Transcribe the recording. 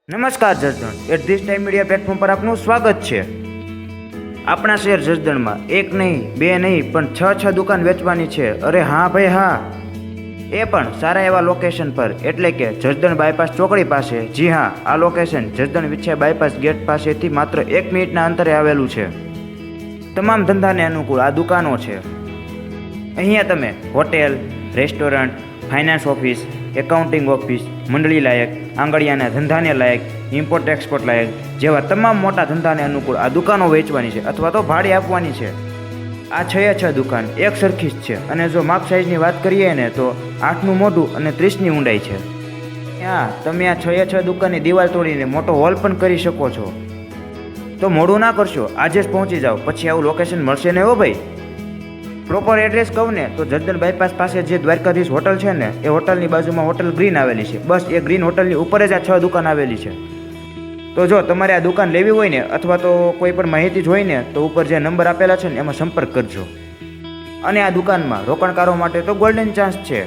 નમસ્કાર Jasdan, at this time media platform પર આપનું સ્વાગત છે। આપણા શહેર જસદણમાં એક નહીં બે નહીં પણ છ દુકાન વેચવાની છે। અરે હા ભાઈ હા, એ પણ સારા એવા લોકેશન પર, એટલે કે જસદણ બાયપાસ ચોકડી પાસે। જી હા, આ લોકેશન જસદણ વિછયા બાયપાસ ગેટ પાસેથી માત્ર 1 મિનિટના અંતરે આવેલું છે। તમામ ધંધાને અનુકૂળ આ દુકાનો છે। અહીંયા તમે hotel, restaurant, finance office, accounting office, મંડળી લાયક, આંગળીયાના ધંધાને લાયક, ઇમ્પોર્ટ એક્સપોર્ટ લાયક જેવા તમામ મોટા ધંધાને અનુકૂળ આ દુકાનો વેચવાની છે અથવા તો ભાડે આપવાની છે। આ 6 દુકાન એક સરખી જ છે અને જો માપ સાઇઝની વાત કરીએ ને તો 8નું મોઢું અને 30ની ઊંડાઈ છે। હા, તમે આ 6 દુકાનની દિવાલ તોડીને મોટો હોલ પણ કરી શકો છો। તો મોડું ના કરશો, આજે જ પહોંચી જાઓ, પછી આવું લોકેશન મળશે ને હો ભાઈ। પ્રોપર એડ્રેસ કહું ને તો જસદણ બાયપાસ પાસે જે દ્વારકાધીશ હોટલ છે ને, એ હોટલની બાજુમાં હોટલ ગ્રીન આવેલી છે। બસ એ ગ્રીન હોટલની ઉપર જ આ 6 દુકાન આવેલી છે। તો જો તમારે આ દુકાન લેવી હોય ને અથવા તો કોઈ પણ માહિતી જોઈ ને તો ઉપર જે નંબર આપેલા છે ને એમાં સંપર્ક કરજો। અને આ દુકાનમાં રોકાણકારો માટે તો ગોલ્ડન ચાન્સ છે।